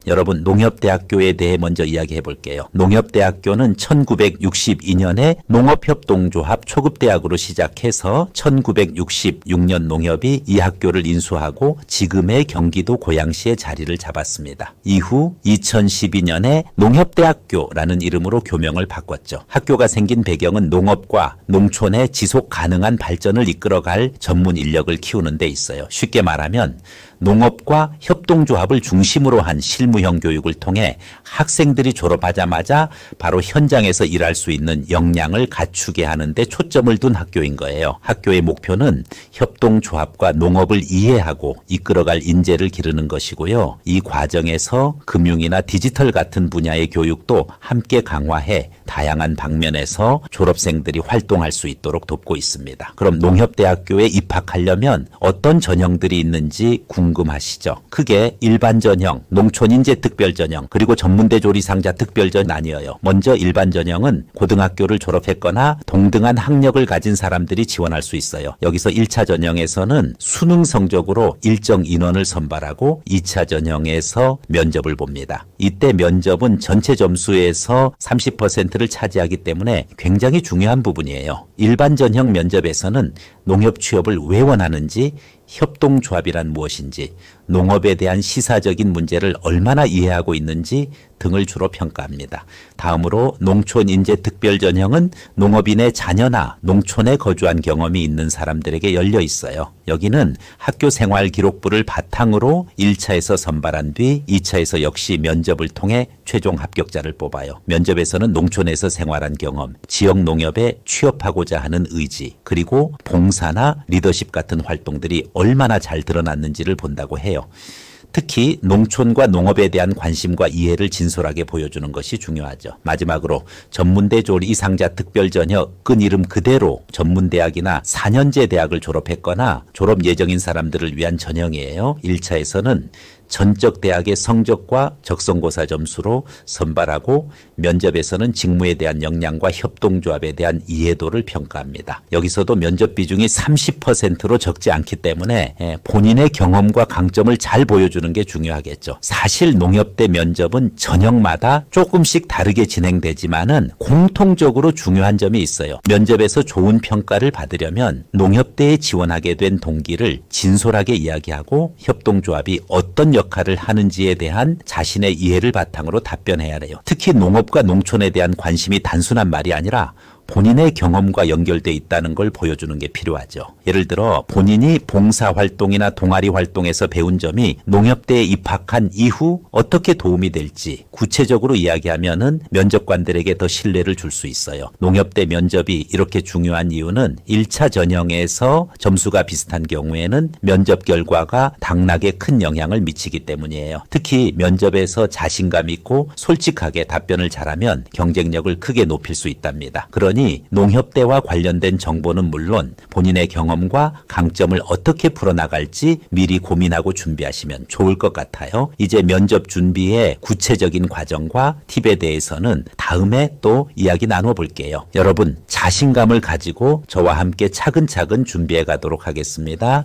여러분, 농협대학교에 대해 먼저 이야기해 볼게요. 농협대학교는 1962년에 농업협동조합 초급대학으로 시작해서 1966년 농협이 이 학교를 인수하고 지금의 경기도 고양시에 자리를 잡았습니다. 이후 2012년에 농협대학교라는 이름으로 교명을 바꿨죠. 학교가 생긴 배경은 농업과 농촌의 지속 가능한 발전을 이끌어갈 전문 인력을 키우는 데 있어요. 쉽게 말하면 농업과 협동조합을 중심으로 한 실무형 교육을 통해 학생들이 졸업하자마자 바로 현장에서 일할 수 있는 역량을 갖추게 하는 데 초점을 둔 학교인 거예요. 학교의 목표는 협동조합과 농업을 이해하고 이끌어갈 인재를 기르는 것이고요. 이 과정에서 금융이나 디지털 같은 분야의 교육도 함께 강화해 다양한 방면에서 졸업생들이 활동할 수 있도록 돕고 있습니다. 그럼 농협대학교에 입학하려면 어떤 전형들이 있는지 궁금하시죠? 크게 일반 전형, 농촌인재 특별 전형, 그리고 전문대 조리상자 특별 전형이 나뉘어요. 먼저 일반 전형은 고등학교를 졸업했거나 동등한 학력을 가진 사람들이 지원할 수 있어요. 여기서 1차 전형에서는 수능 성적으로 일정 인원을 선발하고 2차 전형에서 면접을 봅니다. 이때 면접은 전체 점수에서 30%를 차지하기 때문에 굉장히 중요한 부분이에요. 일반 전형 면접에서는 농협 취업을 왜 원하는지, 협동조합이란 무엇인지, 농업에 대한 시사적인 문제를 얼마나 이해하고 있는지 등을 주로 평가합니다. 다음으로 농촌인재 특별 전형은 농업인의 자녀나 농촌에 거주한 경험이 있는 사람들에게 열려 있어요. 여기는 학교 생활 기록부를 바탕으로 1차에서 선발한 뒤 2차에서 역시 면접을 통해 최종 합격자를 뽑아요. 면접에서는 농촌에서 생활한 경험, 지역 농협에 취업하고자 하는 의지, 그리고 봉사나 리더십 같은 활동들이 얼마나 잘 드러났는지를 본다고 해요. 특히 농촌과 농업에 대한 관심과 이해를 진솔하게 보여주는 것이 중요하죠. 마지막으로 전문대 조리상자 특별전형, 끈 이름 그대로 전문대학이나 4년제 대학을 졸업했거나 졸업 예정인 사람들을 위한 전형이에요. 1차에서는 전적 대학의 성적과 적성고사 점수로 선발하고 면접에서는 직무에 대한 역량과 협동조합에 대한 이해도를 평가합니다. 여기서도 면접 비중이 30%로 적지 않기 때문에 본인의 경험과 강점을 잘 보여주는 게 중요하겠죠. 사실 농협대 면접은 전형마다 조금씩 다르게 진행되지만은 공통적으로 중요한 점이 있어요. 면접에서 좋은 평가를 받으려면 농협대에 지원하게 된 동기를 진솔하게 이야기하고 협동조합이 어떤 역할을 하는지에 대한 자신의 이해를 바탕으로 답변해야 해요. 특히 농업과 농촌에 대한 관심이 단순한 말이 아니라 본인의 경험과 연결돼 있다는 걸 보여주는 게 필요하죠. 예를 들어 본인이 봉사활동이나 동아리 활동에서 배운 점이 농협대에 입학한 이후 어떻게 도움이 될지 구체적으로 이야기하면은 면접관들에게 더 신뢰를 줄 수 있어요. 농협대 면접이 이렇게 중요한 이유는 1차 전형에서 점수가 비슷한 경우에는 면접 결과가 당락에 큰 영향을 미치기 때문이에요. 특히 면접에서 자신감 있고 솔직하게 답변을 잘하면 경쟁력을 크게 높일 수 있답니다. 그러니 농협대와 관련된 정보는 물론 본인의 경험과 강점을 어떻게 풀어나갈지 미리 고민하고 준비하시면 좋을 것 같아요. 이제 면접 준비의 구체적인 과정과 팁에 대해서는 다음에 또 이야기 나눠볼게요. 여러분, 자신감을 가지고 저와 함께 차근차근 준비해 가도록 하겠습니다.